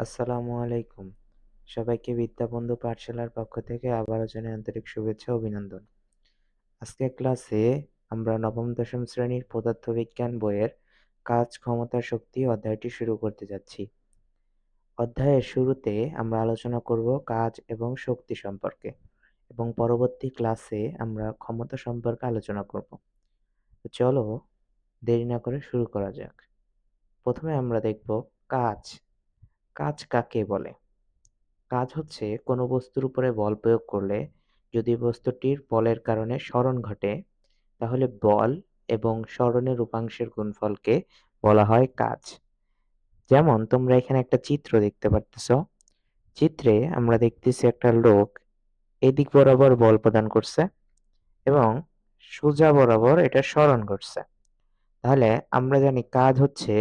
আসসালামু আলাইকুম। সবাইকে বিদ্যাবন্ধু পাঠশালার পক্ষ থেকে আবারও জানাই আন্তরিক শুভেচ্ছা ও অভিনন্দন। আজকের ক্লাসে আমরা নবম-দশম শ্রেণীর পদার্থবিজ্ঞান বইয়ের কাজ, ক্ষমতা, শক্তি অধ্যায়টি শুরু করতে যাচ্ছি। অধ্যায়ের শুরুতে আমরা আলোচনা করব কাজ এবং শক্তি সম্পর্কে এবং পরবর্তী ক্লাসে আমরা ক্ষমতা সম্পর্কে আলোচনা করব। তো চলো দেরি না করে শুরু করা যাক। প্রথমে আমরা দেখব কাজ। কাজ কাকে বলে? কাজ হচ্ছে কোনো বস্তুর উপরে বল প্রয়োগ করলে যদি বস্তুটির বলের কারণে সরণ ঘটে, তাহলে বল এবং সরণের উপাংশের গুণফলকে বলা হয় কাজ। যেমন তোমরা এখানে একটা চিত্র দেখতে পারতেছ। চিত্রে আমরা দেখতেছি একটা লোক এদিক বরাবর বল প্রদান করছে এবং সোজা বরাবর এটা সরণ করছে। তাহলে আমরা জানি কাজ হচ্ছে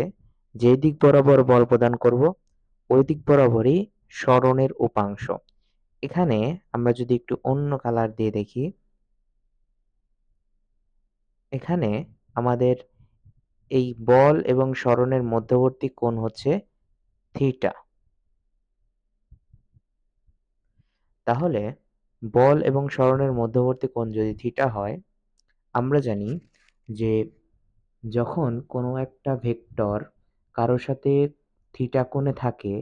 যে দিক বরাবর বল প্রদান করব ওই দিক বরাবরই সরণের উপাংশ। এখানে আমরা যদি একটু অন্য কালার দিয়ে দেখি, এখানে আমাদের এই বল এবং সরণের মধ্যবর্তী কোণ হচ্ছে থিটা। তাহলে বল এবং সরণের মধ্যবর্তী কোণ যদি থিটা হয়, আমরা জানি যে যখন কোনো একটা ভেক্টর কারো সাথে থিটা কোণে থাকে,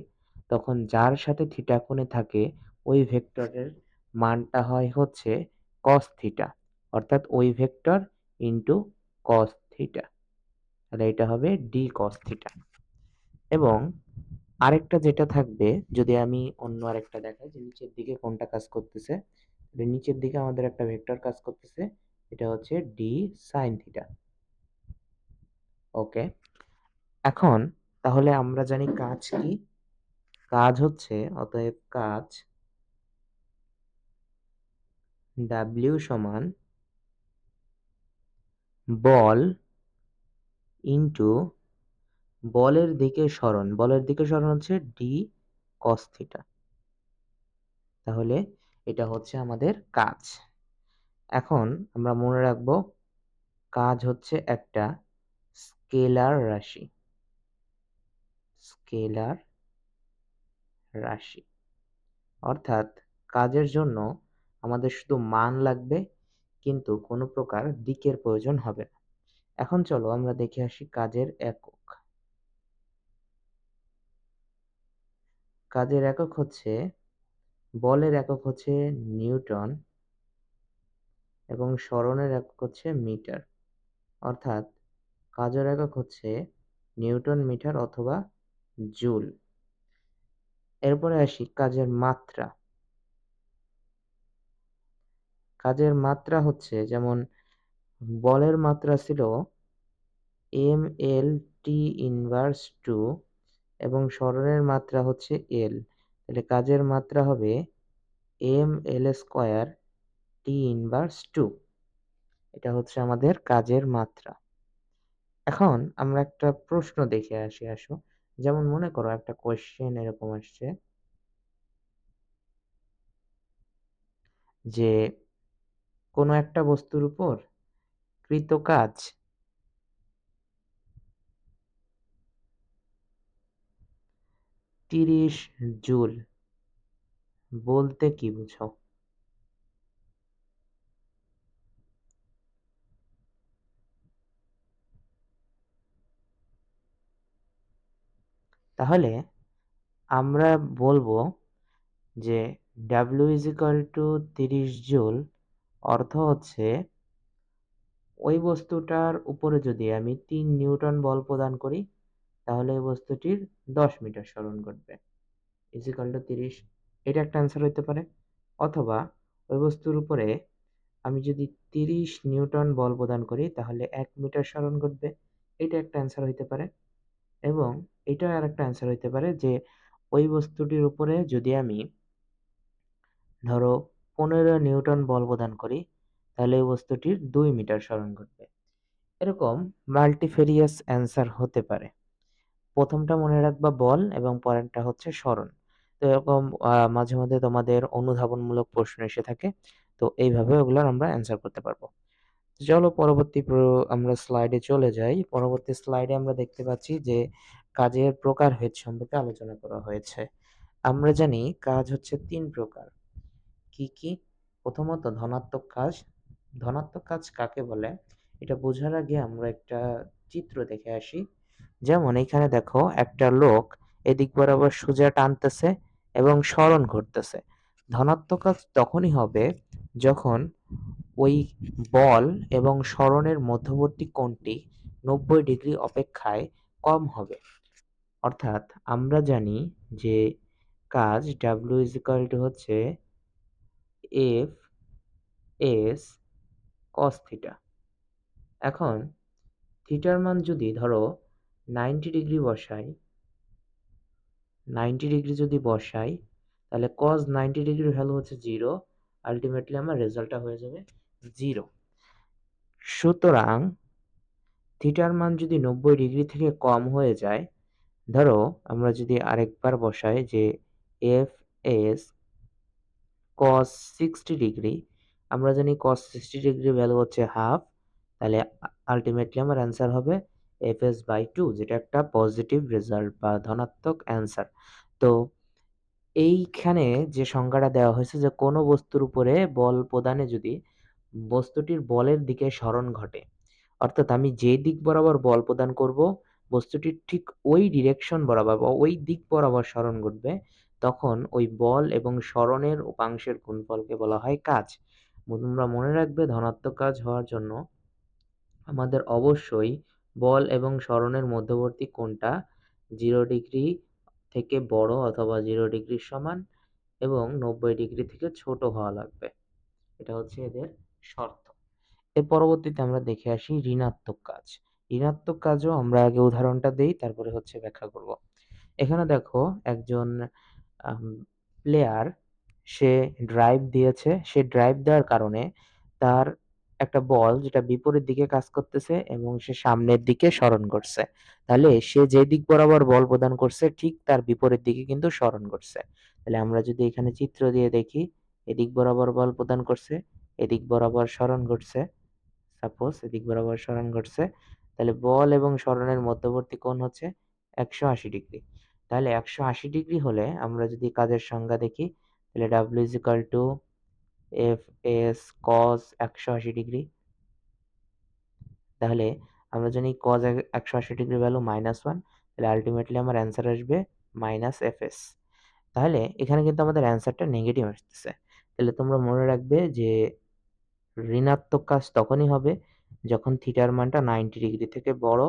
তখন যার সাথে থিটা কোণে থাকে ওই ভেক্টরের মানটা হয় হচ্ছে কস থিটা, অর্থাৎ ওই ভেক্টর ইন্টু কস থিটা। তাহলে এটা হবে ডি কস থিটা। এবং আরেকটা যেটা থাকবে, যদি আমি অন্য আরেকটা দেখাই যে নিচের দিকে কোনটা কাজ করতেছে, নিচের দিকে আমাদের একটা ভেক্টর কাজ করতেছে, এটা হচ্ছে ডি সাইন থিটা। ওকে, এখন তাহলে আমরা জানি কাজ কি? কাজ হচ্ছে, অতএব কাজ ডাব্লিউ সমান বল ইন্টু বলের দিকে সরণ। বলের দিকে সরণ হচ্ছে ডি কস থিটা। তাহলে এটা হচ্ছে আমাদের কাজ। এখন আমরা মনে রাখবো কাজ হচ্ছে একটা স্কেলার রাশি। স্কেলার রাশি অর্থাৎ কাজের জন্য আমাদের শুধু মান লাগবে, কিন্তু কোনো প্রকার দিকের প্রয়োজন হবে না। এখন চলো আমরা দেখে আসি কাজের একক। কাজের একক হচ্ছে, বলের একক হচ্ছে নিউটন এবং সরণের একক হচ্ছে মিটার। অর্থাৎ কাজের একক হচ্ছে নিউটন মিটার অথবা জুল। এরপরে আসি কাজের মাত্রা। কাজের মাত্রা হচ্ছে, যেমন বলের মাত্রা ছিল ml t ইনভার্স 2 এবং সরণের মাত্রা হচ্ছে l। তাহলে কাজের মাত্রা হবে ml স্কয়ার t ইনভার্স 2। এটা হচ্ছে আমাদের কাজের মাত্রা। এখন আমরা একটা প্রশ্ন দেখে আসো। যেমন মনে করো একটা কোয়েশ্চেন এরকম আসছে যে কোনো একটা বস্তুর উপর কৃত কাজ 30 জুল বলতে কি বুঝো? তাহলে আমরা বলবো যে W is equal to 30 joule অর্থ হচ্ছে ওই বস্তুটার উপরে যদি আমি 3 নিউটন বল প্রদান করি, তাহলে এই বস্তুটির 10 মিটার সরণ ঘটবে। is equal to 30, এটা একটা অ্যান্সার হইতে পারে। অথবা ওই বস্তুর উপরে আমি যদি 30 নিউটন বল প্রদান করি, তাহলে 1 মিটার সরণ ঘটবে। এটা একটা অ্যান্সার হইতে পারে। এবং এটাও আরেকটা অ্যান্সার হইতে পারে যে ওই বস্তুটির উপরে যদি আমি ধরো 15 নিউটন বল প্রদান করি, তাহলে ওই বস্তুটির 2 মিটার সরণ ঘটবে। এরকম মাল্টিফেরিয়াস অ্যান্সার হতে পারে। প্রথমটা মনে রাখবা বল এবং পরেরটা হচ্ছে সরণ। তো এরকম মাঝে মধ্যে তোমাদের অনুধাবনমূলক প্রশ্ন এসে থাকে। তো এইভাবে ওগুলোর আমরা অ্যান্সার করতে পারবো। চলো পরবর্তী আমরা স্লাইডে চলে যাই। পরবর্তী স্লাইডে আমরা দেখতে পাচ্ছি যে কাজের প্রকারভেদ সম্পর্কে আলোচনা করা হয়েছে। আমরা জানি কাজ হচ্ছে ৩ প্রকার। কি, কি? প্রথমত ধনাত্মক কাজ। ধনাত্মক কাজ কাকে বলে? এটা বোঝার আগে আমরা একটা চিত্র দেখে আসি। যেমন এইখানে দেখো একটা লোক এদিক বরাবর সোজা টানতেছে এবং সরণ ঘটতেছে। ধনাত্মক কাজ তখনই হবে যখন ওই বল এবং সরণের মধ্যবর্তী কোণটি ৯০ ডিগ্রি অপেক্ষায় কম হবে। অর্থাৎ আমরা জানি যে কাজ W হচ্ছে F S cos থিটা। এখন থিটার মান যদি ধরো 90 ডিগ্রি বসাই, 90 ডিগ্রি যদি বসাই তাহলে cos 90 ডিগ্রির ভ্যালু হচ্ছে 0, আল্টিমেটলি আমার রেজাল্টটা হয়ে যাবে 0। সুতরাং থিটার মান যদি 90 ডিগ্রি থেকে কম হয়ে যায়, ধরো আমরা যদি আরেকবার বসাই যে FS cos 60 ডিগ্রি, আমরা জানি cos 60 ডিগ্রির ভ্যালু হচ্ছে হাফ, তাহলে আল্টিমেটলি আমার অ্যান্সার হবে FS/2, যেটা একটা পজিটিভ রেজাল্ট বা ধনাত্মক অ্যান্সার। তো এইখানে যে সংজ্ঞাটা দেওয়া হয়েছে যে কোনো বস্তুর উপরে বল প্রদানে যদি বস্তুটির বলের দিকে সরণ ঘটে, অর্থাৎ আমি যে দিক বরাবর বল প্রদান করব বস্তুটির ঠিক ওই ডিরেকশন বরাবর বা ওই দিক বরাবর সরণ ঘটবে, তখন ওই বল এবং সরণের উপাংশের গুণফলকে বলা হয় কাজ। তোমরা মনে রাখবে ধনাত্মক কাজ হওয়ার জন্য আমাদের অবশ্যই বল এবং সরণের মধ্যবর্তী কোণটা 0 ডিগ্রি থেকে বড় অথবা 0 ডিগ্রির সমান এবং 90 ডিগ্রি থেকে ছোট হওয়া লাগবে। এটা হচ্ছে এদের শর্ত। এর পরবর্তীতে আমরা দেখে আসি ঋণাত্মক কাজ। ঋণাত্মক কাজও আমরা আগে উদাহরণটা দেই, তারপরে হচ্ছে ব্যাখ্যা করব। এখানে দেখো একজন আম প্লেয়ার সে ড্রাইভ দিয়েছে। সে ড্রাইভ দেওয়ার কারণে তার একটা বল যেটা বিপরীত দিকে কাজ করতেছে এবং সে সামনের দিকে সরণ করছে। তাহলে সে যে দিক বরাবর বল প্রদান করছে ঠিক তার বিপরীত দিকে কিন্তু সরণ করছে। তাহলে আমরা যদি এখানে চিত্র দিয়ে দেখি, এদিক বরাবর বল প্রদান করছে, এদিক বরাবর সরণ ঘটছে। সাপোজ এদিক বরাবর সরণ ঘটছে। তাহলে বল এবং সরণের মধ্যবর্তী কোণ হচ্ছে ১৮০ ডিগ্রি। তাহলে ১৮০ ডিগ্রি হলে আমরা যদি কাজের সংজ্ঞা দেখি, তাহলে W FS cos ১৮০ ডিগ্রি। তাহলে আমরা জানি cos ১৮০ ডিগ্রি ভ্যালু -1, তাহলে আল্টিমেটলি আমার অ্যান্সার আসবে -FS। তাহলে এখানে কিন্তু আমাদের অ্যান্সারটা নেগেটিভ আসতেছে। তাহলে তোমরা মনে রাখবে যে ঋণাত্মক কাজ তখনই হবে যখন থিটার মানটা 90 ডিগ্রি থেকে বড়,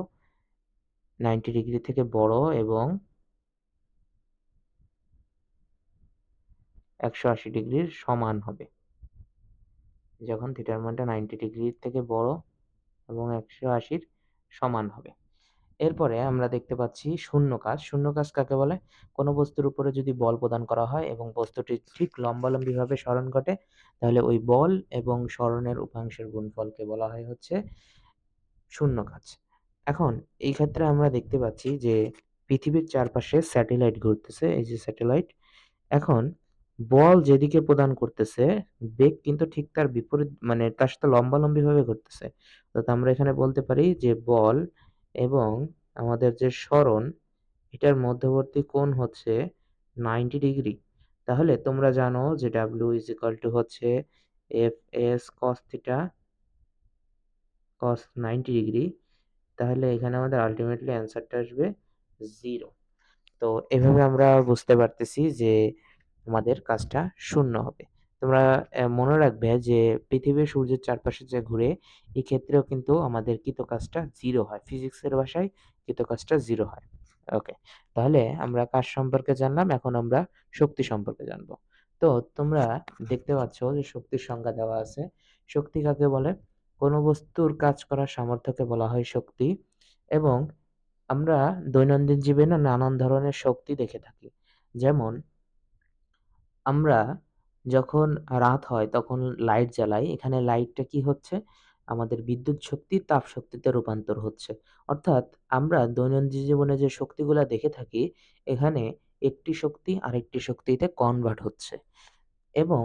90 ডিগ্রি থেকে বড় এবং ১৮০ ডিগ্রির সমান হবে। যখন থিটার মানটা 90 ডিগ্রির থেকে বড় এবং ১৮০ র সমান হবে। এরপরে আমরা দেখতে পাচ্ছি শূন্য কাজ। শূন্য কাজ কাকে বলে? কোনো বস্তুর উপরে যদি বল প্রদান করা হয় এবং বস্তুটি ঠিক লম্বালম্বিভাবে সরণ ঘটে, তাহলে ওই বল এবং সরণের উপাংশের গুণফলকে বলা হয় হচ্ছে শূন্য কাজ। এখন এই ক্ষেত্রে আমরা দেখতে পাচ্ছি যে পৃথিবীর চারপাশে স্যাটেলাইট ঘুরতেছে। এই যে স্যাটেলাইট। এখন বল যেদিকে প্রদান করতেছে, বেগ কিন্তু ঠিক তার বিপরীত মানে তার সাথে লম্বালম্বিভাবে ঘুরতেছে। অর্থাৎ আমরা এখানে বলতে পারি যে বল এবং আমাদের যে সরণ, এটার মধ্যবর্তী কোণ হচ্ছে 90 ডিগ্রি। তাহলে তোমরা জানো যে W হচ্ছে FS cos theta cos 90 degree. তাহলে এখানে আমাদের আল্টিমেটলি অ্যান্সারটা আসবে 0। তো এভাবে আমরা বুঝতে পারতেছি যে আমাদের কাজটা শূন্য হবে। তোমরা মনে রাখবে যে পৃথিবী সূর্যের চারপাশে যে ঘুরে, এই ক্ষেত্রেও কিন্তু আমাদের কৃত কাজটা 0 হয়। ফিজিক্সের ভাষায় কৃত কাজটা 0 হয়। ওকে। তাহলে আমরা কাজ সম্পর্কে জানলাম, এখন আমরা শক্তি সম্পর্কে জানবো। তো তোমরা দেখতে পাচ্ছ যে শক্তির সংজ্ঞা দেওয়া আছে। শক্তি কাকে বলে? কোনো বস্তুর কাজ করার সামর্থ্যকে বলা হয় শক্তি এবং আমরা দৈনন্দিন জীবনে নানান ধরনের শক্তি দেখে থাকি। যেমন আমরা যখন রাত হয় তখন লাইট জ্বালাই। এখানে লাইটটা কি হচ্ছে? আমাদের বিদ্যুৎ শক্তি তাপ শক্তিতে রূপান্তর হচ্ছে। অর্থাৎ আমরা দৈনন্দিন জীবনে যে শক্তিগুলা দেখে থাকি, এখানে একটি শক্তি আরেকটি শক্তিতে কনভার্ট হচ্ছে। এবং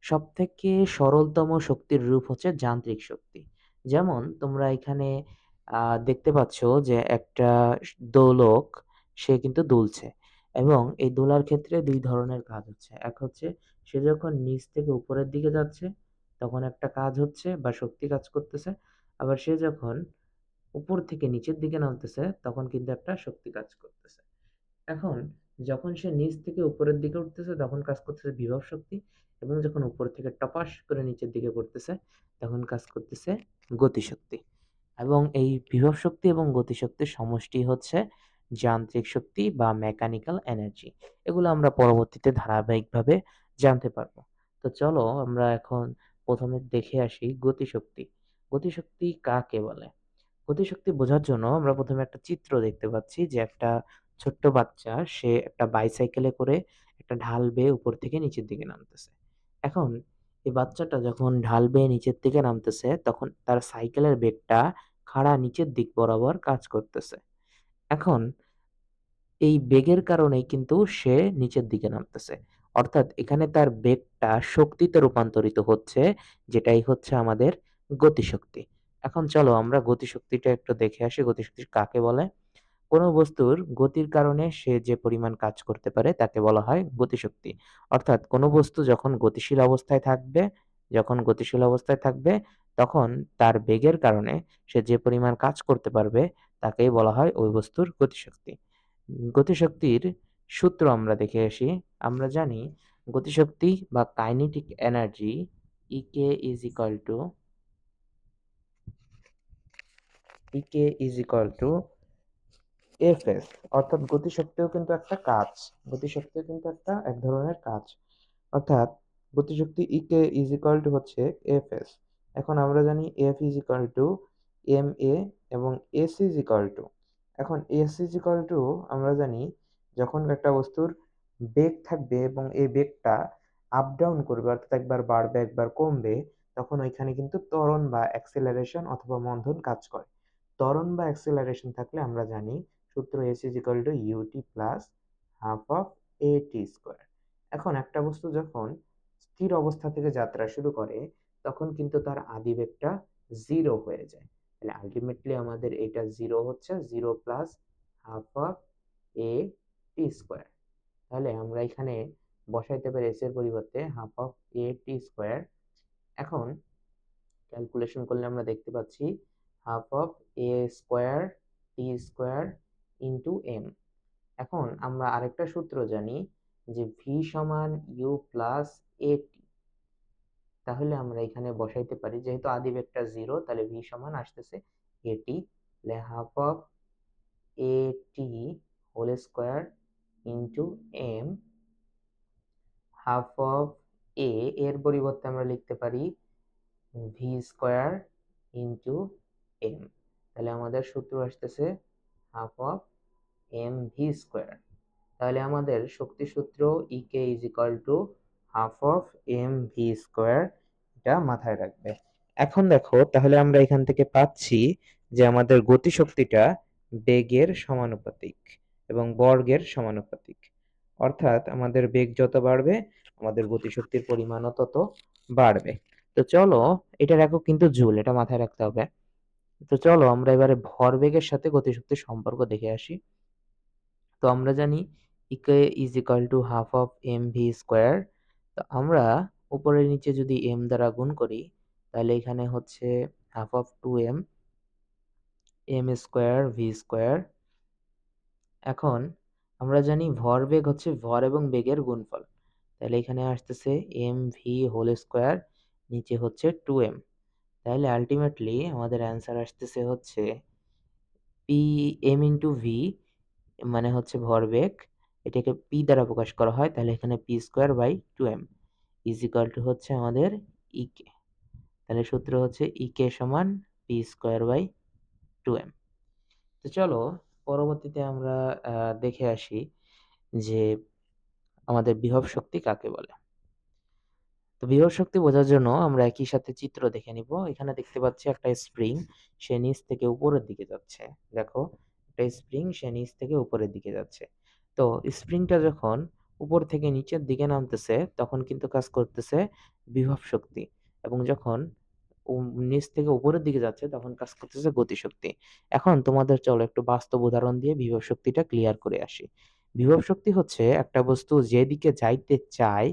সবথেকে সরলতম শক্তির রূপ হচ্ছে যান্ত্রিক শক্তি। যেমন তোমরা এখানে দেখতে পাচ্ছ যে একটা দোলক সে কিন্তু দুলছে এবং এই দোলার ক্ষেত্রে ২ ধরনের কাজ হচ্ছে। এক হচ্ছে সে যখন নিচ থেকে উপরের দিকে যাচ্ছে, তখন একটা কাজ হচ্ছে বা শক্তি কাজ করতেছে। আবার সে যখন উপর থেকে নিচের দিকে নামতেছে, তখন কিন্তু একটা শক্তি কাজ করতেছে। এখন যখন সে নিচ থেকে উপরের দিকে উঠতেছে তখন কাজ করতেছে বিভব শক্তি এবং যখন উপর থেকে টপাস করে নিচের দিকে পড়তেছে তখন কাজ করতেছে গতিশক্তি। এবং এই বিভব শক্তি এবং গতিশক্তির সমষ্টি হচ্ছে যান্ত্রিক শক্তি বা মেকানিক্যাল এনার্জি। এগুলো আমরা পরবর্তীতে ধারাবাহিকভাবে জানতে পারবো। তো চলো আমরা এখন প্রথমে দেখে আসি গতিশক্তি। গতিশক্তি কাকে বলে? গতিশক্তি বোঝার জন্য আমরা প্রথমে একটা চিত্র দেখতে পাচ্ছি যে একটা ছোট্ট বাচ্চা সে একটা বাইসাইকেলে করে একটা ঢাল বেয়ে উপর থেকে নিচের দিকে নামতেছে। এখন এই বাচ্চাটা যখন ঢাল বেয়ে নিচের দিকে নামতেছে তখন তার সাইকেলের বেগটা খাড়া নিচের দিক বরাবর কাজ করতেছে। এখন এই বেগের কারণেই কিন্তু সে নিচের দিকে নামতেছে। অর্থাৎ এখানে তার বেগটা শক্তিতে রূপান্তরিত হচ্ছে, যেটাই হচ্ছে আমাদের গতিশক্তি। এখন চলো আমরা গতিশক্তিটা একটু দেখে আসি, গতিশক্তি কাকে বলে? কোনো বস্তুর গতির কারণে সে যে পরিমাণ কাজ করতে পারে তাকে বলা হয় গতিশক্তি। অর্থাৎ কোনো বস্তু যখন গতিশীল অবস্থায় থাকবে তখন তার বেগের কারণে সে যে পরিমাণ কাজ করতে পারবে তাকেই বলা হয় ওই বস্তুর গতিশক্তি। গতিশক্তির সূত্র আমরা দেখে আসি। আমরা জানি গতিশক্তি বা kinetic energy EK is equal to EK is equal to FS. অর্থাৎ গতিশক্তিও কিন্তু একটা কাজ। গতিশক্তিও কিন্তু এক ধরনের কাজ। অর্থাৎ গতিশক্তি ইকে ইজ ইকুয়াল টু হচ্ছে এফএস। এখন আমরা জানি F is equal to M A এবং এস ইজ ইকুয়াল টু, এখন এস ইজ ইকুয়াল টু আমরা জানি যখন একটা বস্তুর বেগ থাকবে এবং এই বেগটা আপ ডাউন করবে অর্থাৎ একবার বাড়বে একবার কমবে, তখন ওইখানে কিন্তু ত্বরণ বা অ্যাক্সেলারেশন অথবা মন্দন কাজ করে। ত্বরণ বা অ্যাক্সেলারেশন থাকলে আমরা জানি সূত্র S is equal to u t plus half of A t square. এখন একটা বস্তু যখন স্থির অবস্থা থেকে যাত্রা শুরু করে তখন কিন্তু তার আদিবেগটা জিরো হয়ে যায়। তাহলে আলটিমেটলি আমাদের এটা জিরো হচ্ছে zero plus half of A t square. তাহলে আমরা এখানে বসাইতে পারি এস এর পরিবর্তে half of A t square. এখন ক্যালকুলেশন করলে আমরা দেখতে পাচ্ছি half of a square t square into m. এখন আমরা আরেকটা সূত্র জানি যে ভি সমান ইউ প্লাস এ টি। তাহলে আমরা এখানে বসাইতে পারি যেহেতু আদি ভেক্টর জিরো তাহলে ভি সমান আসতেছে এটি, তাহলে half of A T whole square into M. Half of A এর পরিবর্তে আমরা লিখতে পারি ভি স্কোয়ার ইন্টু এম। তাহলে আমাদের সূত্র আসতেছে half of M V square. তাহলে আমাদের শক্তি সূত্র EK is equal to half of M V square, এটা মাথায় রাখবে। এখন দেখো তাহলে আমরা এখান থেকে পাচ্ছি যে আমাদের গতিশক্তিটা বেগের সমানুপাতিক এবং বর্গের সমানুপাতিক। অর্থাৎ আমাদের বেগ যত বাড়বে আমাদের গতিশক্তির পরিমাণও তত বাড়বে। তো চলো, এটার একক কিন্তু জুল, এটা মাথায় রাখতে হবে। তো চলো আমরা এবারে ভরবেগের সাথে গতিশক্তির সম্পর্ক দেখে আসি। তো আমরা জানি EK is equal to half of M V square. তো আমরা উপরে নিচে যদি এম দ্বারা গুণ করি তাহলে এখানে হচ্ছে half of two m m square v square. এখন আমরা জানি ভরবেগ হচ্ছে ভর এবং বেগের গুণফল, তাহলে এখানে আসতেছে এম ভি হোল স্কোয়ার, নিচে হচ্ছে টু এম। তাহলে আলটিমেটলি আমাদের অ্যান্সার আসতেছে হচ্ছে পি এম ইন্টু ভি, মানে হচ্ছে ভরবেগ, এটাকে পি দ্বারা প্রকাশ করা হয় তাহলে এখানে p square by two m is equal to হচ্ছে আমাদের ইকে। তাহলে সূত্র হচ্ছে ইকে সমান p square by two m. তো চলো পরবর্তীতে আমরা দেখে আসি যে আমাদের বিভব শক্তি কাকে বলে। তো বিভব শক্তি বোঝার জন্য আমরা একই সাথে চিত্র দেখে নিব। এখানে দেখতে পাচ্ছি একটা স্প্রিং, সে নিচ থেকে উপরের দিকে যাচ্ছে। দেখো, একটা স্প্রিং সে নিচ থেকে উপরের দিকে যাচ্ছে। তো স্প্রিংটা যখন উপর থেকে নিচের দিকে নামতেছে তখন কিন্তু কাজ করতেছে বিভব শক্তি, এবং যখন নিচ থেকে উপরের দিকে যাচ্ছে তখন কাজ করতেছে গতিশক্তি। এখন তোমাদের চলো একটু বাস্তব উদাহরণ দিয়ে বিভব শক্তিটা ক্লিয়ার করে আসি। বিভব শক্তি হচ্ছে একটা বস্তু যেদিকে যাইতে চায়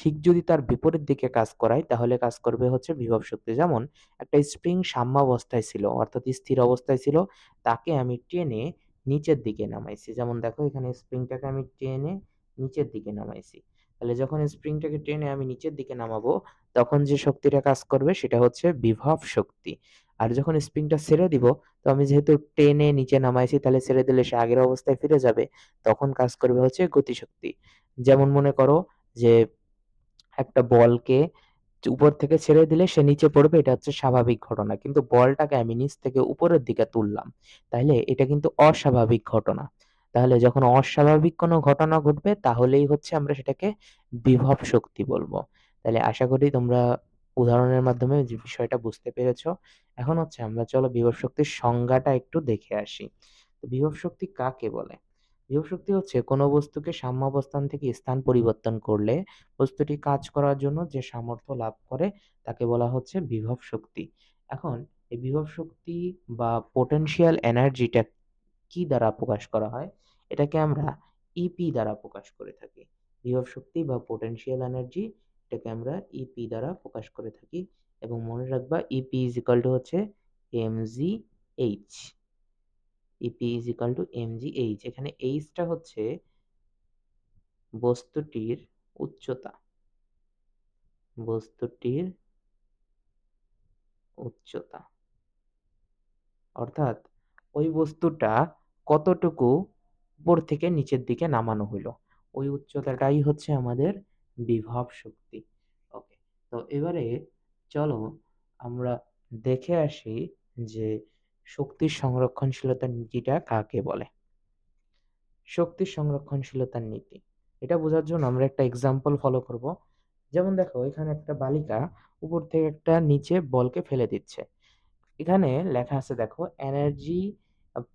ঠিক যদি তার বিপরীত দিকে কাজ করায় তাহলে কাজ করবে হচ্ছে বিভব শক্তি। যেমন একটা স্প্রিং সাম্যাবস্থায় ছিল অর্থাৎ স্থির অবস্থায় ছিল, তাকে আমি টেনে নিচের দিকে নামাইছি। যেমন দেখো এখানে স্প্রিংটাকে আমি টেনে নিচের দিকে নামাইছি। তাহলে যখন স্প্রিংটাকে টেনে আমি নিচের দিকে নামাবো তখন যে শক্তিটা কাজ করবে সেটা হচ্ছে বিভব শক্তি। আর যখন স্প্রিংটা ছেড়ে দিব, তো আমি যেহেতু টেনে নিচে নামাইছি তাহলে ছেড়ে দিলে সে আগের অবস্থায় ফিরে যাবে, তখন কাজ করবে হচ্ছে গতিশক্তি। যেমন মনে করো যে একটা বলকে উপর থেকে ছেড়ে দিলে সে নিচে পড়বে, এটা হচ্ছে স্বাভাবিক ঘটনা। কিন্তু বলটাকে আমি নিচ থেকে উপরের দিকে তুললাম, তাহলে এটা কিন্তু অস্বাভাবিক ঘটনা। তাহলে যখন অস্বাভাবিক কোনো ঘটনা ঘটবে তাহলেই হচ্ছে আমরা সেটাকে বিভব শক্তি বলবো। তাহলে আশা করি তোমরা উদাহরণের মাধ্যমে যে বিষয়টা বুঝতে পেরেছো। এখন হচ্ছে আমরা চলো বিভব শক্তির সংজ্ঞাটা একটু দেখে আসি। তো বিভব শক্তি কাকে বলে? বিভব শক্তি হচ্ছে কোনো বস্তুকে সাম্যাবস্থান থেকে স্থান পরিবর্তন করলে বস্তুটি কাজ করার জন্য যে সামর্থ্য লাভ করে তাকে বলা হচ্ছে বিভব শক্তি। এখন এই বিভব শক্তি বা পোটেনশিয়াল এনার্জিটা কি দ্বারা প্রকাশ করা হয়? এটাকে আমরা ইপি দ্বারা প্রকাশ করে থাকি। বিভব শক্তি বা পোটেনশিয়াল এনার্জি, এটাকে আমরা ইপি দ্বারা প্রকাশ করে থাকি। এবং মনে রাখবা ইপি ইজ ইকাল টু হচ্ছে m g h. E P is equal to m g h. এখানে এইচটা হচ্ছে বস্তুটির উচ্চতা। বস্তুটির উচ্চতা অর্থাৎ ওই বস্তুটা কতটুকু উপর থেকে নিচের দিকে নামানো হইলো, ওই উচ্চতাটাই হচ্ছে আমাদের বিভব শক্তি। ওকে, তো এবারে চলো আমরা দেখে আসি যে শক্তির সংরক্ষণশীলতার নীতিটা কাকে বলে। শক্তির সংরক্ষণশীলতার নীতি, এটা বোঝার জন্য আমরা একটা এক্সাম্পল ফলো করব। যেমন দেখো এখানে একটা বালিকা উপর থেকে একটা নিচে বলকে ফেলে দিচ্ছে। এখানে লেখা আছে দেখো energy,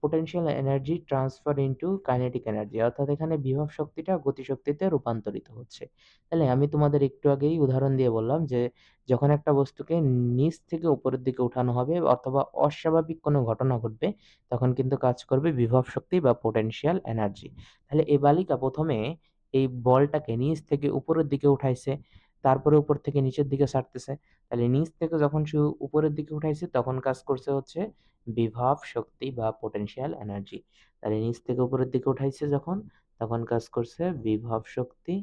potential energy transfer into kinetic energy, অর্থাৎ এখানে বিভব শক্তিটা গতিশক্তিতে রূপান্তরিত হচ্ছে। তাহলে আমি তোমাদের একটু আগেই উদাহরণ দিয়ে বললাম যে যখন একটা বস্তুকে নিচ থেকে উপরের দিকে উঠানো হবে অথবা অস্বাভাবিক কোনো ঘটনা ঘটবে তখন কিন্তু কাজ করবে বিভব শক্তি বা পোটেনশিয়াল এনার্জি। তাহলে এই বালিকা প্রথমে এই বলটাকে নিচ থেকে উপরের দিকে উঠাইছে, তারপরে উপর থেকে নিচের দিকে ছাড়তেছে। তাহলে নিচ থেকে যখন সে উপরের দিকে উঠাইছে তখন কাজ করছে হচ্ছে বিভব শক্তি বা পোটেনশিয়াল এনার্জি। তাহলে নিচ থেকে উপরের দিকে উঠাইছে যখন, তখন কাজ করছে বিভব শক্তি।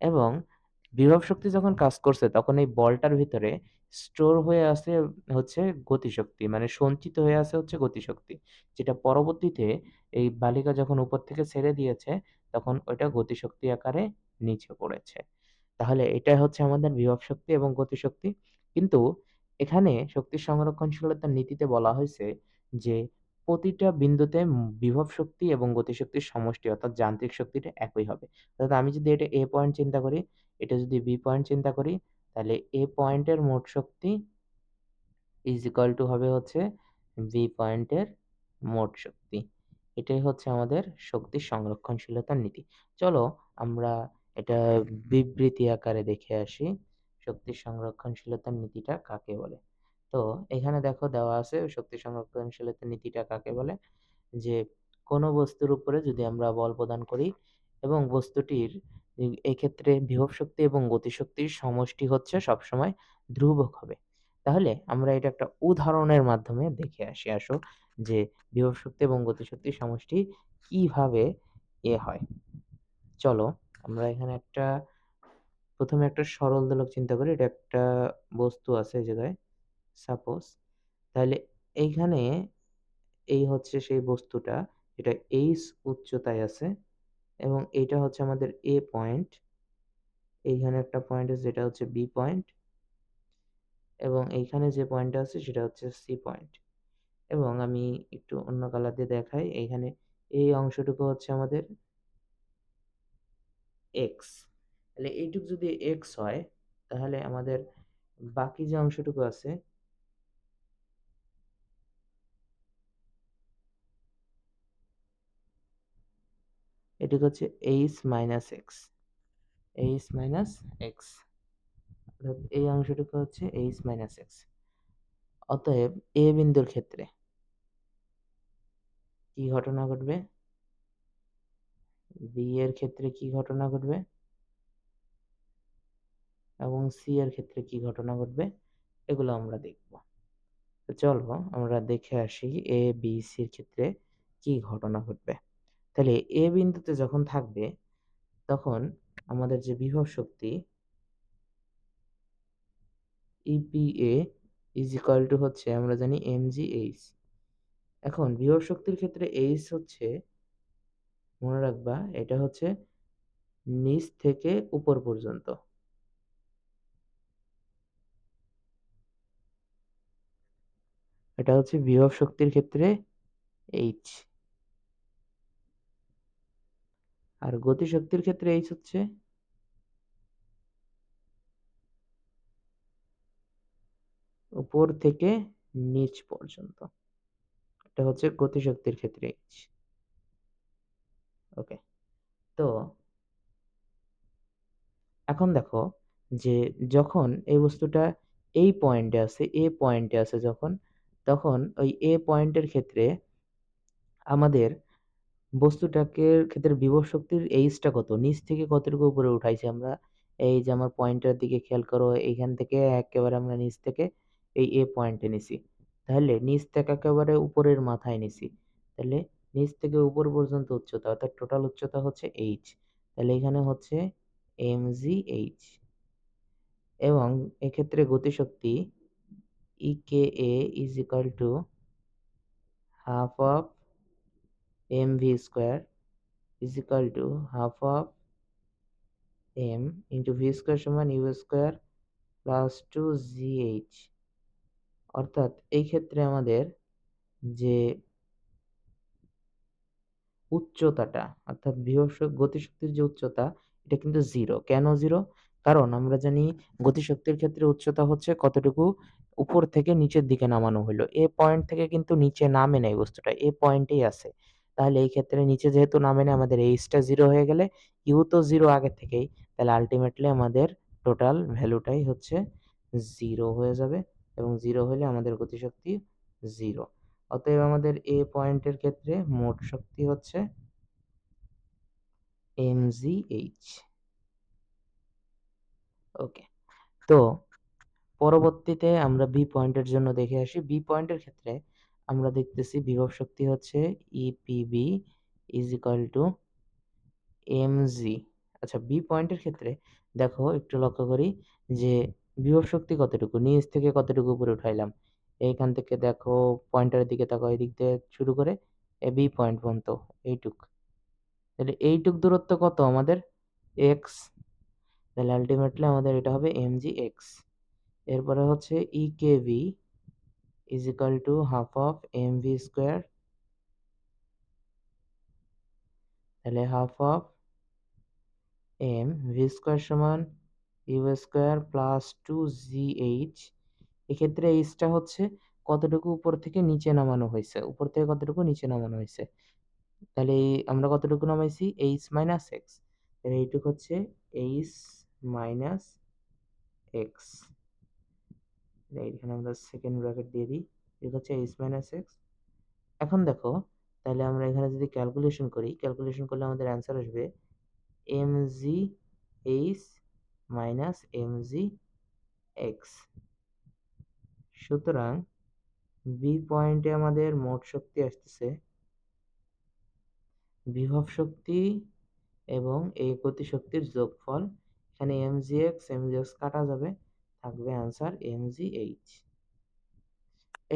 এবং বিভব শক্তি যখন কাজ করছে তখন এই বলটার ভিতরে স্টোর হয়ে আছে হচ্ছে গতিশক্তি, মানে সঞ্চিত হয়ে আছে হচ্ছে গতিশক্তি, যেটা পরবর্তীতে এই বালিকা যখন উপর থেকে ছেড়ে দিয়েছে তখন ওইটা গতিশক্তি আকারে নিচে পড়েছে। তাহলে এটা হচ্ছে আমাদের বিভব শক্তি এবং গতিশক্তি। কিন্তু এখানে শক্তির সংরক্ষণশীলতার নীতিতে বলা হয়েছে যে প্রতিটা বিন্দুতে বিভব শক্তি এবং গতিশক্তির সমষ্টি অর্থাৎ যান্ত্রিক শক্তিটা একই হবে। অর্থাৎ আমি যদি এটা এ পয়েন্ট চিন্তা করি, এটা যদি বি পয়েন্ট চিন্তা করি, তাহলে এ পয়েন্টের মোট শক্তি ইজ ইকুয়াল টু হবে হচ্ছে বি পয়েন্টের মোট শক্তি। এটাই হচ্ছে আমাদের শক্তির সংরক্ষণশীলতার নীতি। চলো আমরা এটা বিবৃতি আকারে দেখে আসি শক্তির সংরক্ষণশীলতার নীতিটা কাকে বলে। তো এখানে দেখো দেওয়া আছে শক্তি সংরক্ষণশীলতার নীতিটা কাকে বলে, যে কোনো বস্তুর উপরে যদি আমরা বল প্রদান করি এবং বস্তুটির এই ক্ষেত্রে বিভব শক্তি এবং গতিশক্তির সমষ্টি হচ্ছে সবসময় ধ্রুবক হবে। তাহলে আমরা এটা একটা উদাহরণের মাধ্যমে দেখে আসি। আসো যে বিভব শক্তি এবং গতিশক্তির সমষ্টি কিভাবে হয়। চলো আমরা এখানে একটা প্রথমে একটা সরল দোলক চিন্তা করি। এটা একটা বস্তু আছে এই জায়গায় সাপোজ। তাহলে এইখানে এই হচ্ছে সেই বস্তুটা, এটা এইচ উচ্চতায় আছে এবং এইটা হচ্ছে আমাদের এ পয়েন্ট। এইখানে একটা পয়েন্ট আছে যেটা হচ্ছে বি পয়েন্ট এবং এইখানে যে পয়েন্টটা আছে সেটা হচ্ছে সি পয়েন্ট। এবং আমি একটু অন্য কালার দিয়ে দেখাই। এইখানে এই অংশটুকু হচ্ছে আমাদের এক্স। তাহলে এইটুকু যদি এক্স হয় তাহলে আমাদের বাকি যে অংশটুকু আছে এটুকু হচ্ছে H minus x. H minus x অর্থাৎ এই অংশটুকু হচ্ছে এইচ মাইনাস এক্স। অতএব এ বিন্দুর ক্ষেত্রে কি ঘটনা ঘটবে, বি এর ক্ষেত্রে কি ঘটনা ঘটবে এবং সি এর ক্ষেত্রে কি ঘটনা ঘটবে, এগুলো আমরা দেখব। তো চলো আমরা দেখে আসি এ বি সির ক্ষেত্রে কি ঘটনা ঘটবে। তাহলে এ বিন্দুতে যখন থাকবে তখন আমাদের যে বিভব শক্তি ইপিএ ইজ ইকুয়াল টু হচ্ছে আমরা জানি mgh। এখন বিভব শক্তির ক্ষেত্রে এইচ হচ্ছে, মনে রাখবা এটা হচ্ছে নিচ থেকে উপর পর্যন্ত, এটা হচ্ছে বিভব শক্তির ক্ষেত্রে এইচ। আর গতি শক্তির ক্ষেত্রে এইচ হচ্ছে উপর থেকে নিচ পর্যন্ত, এটা হচ্ছে গতি শক্তির ক্ষেত্রে এইচ। ওকে, তো এখন দেখো যে যখন এই বস্তুটা এই পয়েন্টে আছে, এ পয়েন্টে আছে যখন, তখন ওই এ পয়েন্টের ক্ষেত্রে আমাদের বস্তুটাকে ক্ষেত্রে বিভব শক্তির এইচটা কত, নিচ থেকে কতটুকু উপরে উঠাইছি আমরা। এই যে আমার পয়েন্টের দিকে খেয়াল করো, এইখান থেকে একেবারে আমরা নিচ থেকে এই এ পয়েন্টে নিছি, তাহলে নিচ থেকে একেবারে উপরের মাথায় নিছি, তাহলে নিচ থেকে উপর পর্যন্ত উচ্চতা অর্থাৎ টোটাল উচ্চতা হচ্ছে এইচ। তাহলে এখানে হচ্ছে mgh। এবং এক্ষেত্রে গতিশক্তি EKA is equal to half of mv square is equal to half of m into v square সমান u square plus 2gh। অর্থাৎ এই ক্ষেত্রে আমাদের যে উচ্চতাটা অর্থাৎ গতিশক্তির যে উচ্চতা, এটা কিন্তু জিরো। কেন জিরো? কারণ আমরা জানি গতিশক্তির ক্ষেত্রে উচ্চতা হচ্ছে কতটুকু উপর থেকে নিচের দিকে নামানো হলো, এ পয়েন্ট থেকে কিন্তু নিচে নামে নাই বস্তুটা, এ পয়েন্টেই আছে। তাহলে এই ক্ষেত্রে নিচে যেহেতু নামে না, আমাদের এইচটা জিরো হয়ে গেলে ইউ তো জিরো আগে থেকেই, তাহলে আলটিমেটলি আমাদের টোটাল ভ্যালুটাই হচ্ছে জিরো হয়ে যাবে, এবং জিরো হলে আমাদের গতিশক্তি জিরো। অতএব আমাদের এ পয়েন্টের ক্ষেত্রে মোট শক্তি হচ্ছে mgh। ওকে, তো পরবর্তীতে আমরা বি পয়েন্টের জন্য দেখে আসি। বি পয়েন্টের ক্ষেত্রে আমরা দেখতেছি বিভব শক্তি হচ্ছে EPB is equal two mg। আচ্ছা, বি পয়েন্টের ক্ষেত্রে দেখো একটু লক্ষ্য করি যে বিভব শক্তি কতটুকু, নিচ থেকে কতটুকু উপরে উঠাইলাম। এইখান থেকে দেখো পয়েন্টারের দিকে তাকাও, এই দিক থেকে শুরু করে এ বি পয়েন্ট পর্যন্ত এইটুক, তাহলে এইটুক দূরত্ব কত আমাদের, এক্স। তাহলে আলটিমেটলি আমাদের এটা হবে mgx। এরপরে হচ্ছে EKV is equal to half of mv square, তাহলে half of M V square সমান U square plus two G H. এক্ষেত্রে এইচটা হচ্ছে কতটুকু উপর থেকে নিচে নামানো হয়েছে, উপর থেকে কতটুকু নিচে নামানো হয়েছে, তাহলে আমরা কতটুকু নামাইছি, এইচ মাইনাস এক্স। তাহলে এইটুকু হচ্ছে এইচ মাইনাস এক্স, এখানে আমরা সেকেন্ড ব্র্যাকেট দিয়ে দিই, এটা হচ্ছে এইচ মাইনাস এক্স। এখন দেখো, তাহলে আমরা এখানে যদি ক্যালকুলেশন করি, ক্যালকুলেশন করলে আমাদের অ্যান্সার আসবে mg H minus mg x. সুতরাং বি পয়েন্টে আমাদের মোট শক্তি আসতেছে বিভব শক্তি এবং এই গতি শক্তির যোগফল, এখানে mgx কাটা যাবে, থাকবে অ্যান্সার mgh।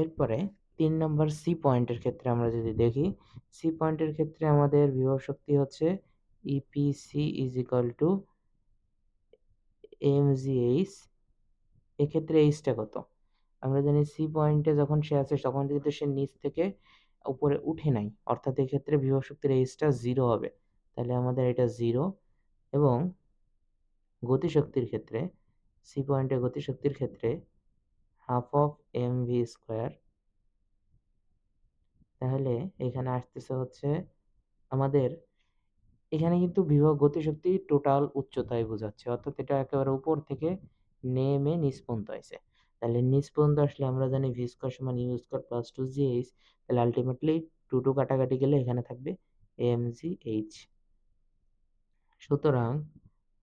এরপরে 3 নম্বর সি পয়েন্টের ক্ষেত্রে আমরা যদি দেখি, সি পয়েন্টের ক্ষেত্রে আমাদের বিভব শক্তি হচ্ছে EPC is equal two mgh। এক্ষেত্রে এইচটা কত, আমরা জানি সি পয়েন্টে যখন সে আছে তখন কিন্তু সে নিচ থেকে উপরে উঠে নাই, অর্থাৎ এক্ষেত্রে বিভব শক্তির এইচটা জিরো হবে, তাহলে আমাদের এটা জিরো। এবং গতিশক্তির ক্ষেত্রে সি পয়েন্টে গতিশক্তির ক্ষেত্রে half of M V square, তাহলে এখানে আসতেছে হচ্ছে আমাদের, এখানে কিন্তু বিভব গতিশক্তি টোটাল উচ্চতায় বোঝাচ্ছে, অর্থাৎ এটা একেবারে উপর থেকে নেমে নিচ পর্যন্ত আইছে। তাহলে নিচ পর্যন্ত আসলে আমরা জানি ভি স্কয়ার সমান ইউ স্কয়ার প্লাস 2gh, তাহলে আল্টিমেটলি 2 কাটাকাটি গেলে এখানে থাকবে mgh। সুতরাং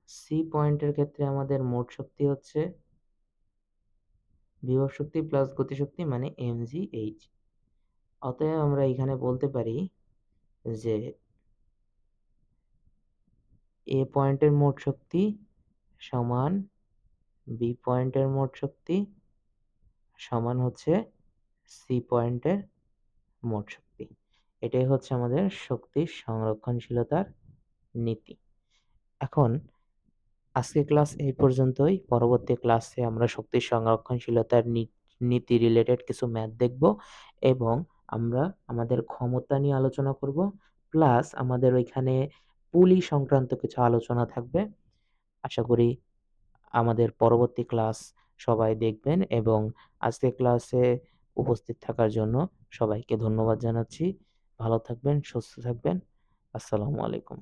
সি পয়েন্টের ক্ষেত্রে আমাদের মোট শক্তি হচ্ছে বিভব শক্তি প্লাস গতিশক্তি মানে mgh। অতএব আমরা এখানে বলতে পারি যে এ পয়েন্টের মোট শক্তি সমান বি পয়েন্টের মোট শক্তি সমান হচ্ছে সি পয়েন্টের মোট শক্তি। এটাই হচ্ছে আমাদের শক্তির সংরক্ষণশীলতার নীতি। এখন আজকের ক্লাস এই পর্যন্তই। পরবর্তী ক্লাসে আমরা শক্তির সংরক্ষণশীলতার নীতি রিলেটেড কিছু ম্যাথ দেখব এবং আমরা আমাদের ক্ষমতা নিয়ে আলোচনা করব। প্লাস আমাদের ওইখানে পুলি সংক্রান্ত কিছু আলোচনা থাকবে। আশা করি আমাদের পরবর্তী ক্লাস সবাই দেখবেন এবং আজকের ক্লাসে উপস্থিত থাকার জন্য সবাইকে ধন্যবাদ জানাচ্ছি। ভালো থাকবেন, সুস্থ থাকবেন। আসসালামু আলাইকুম।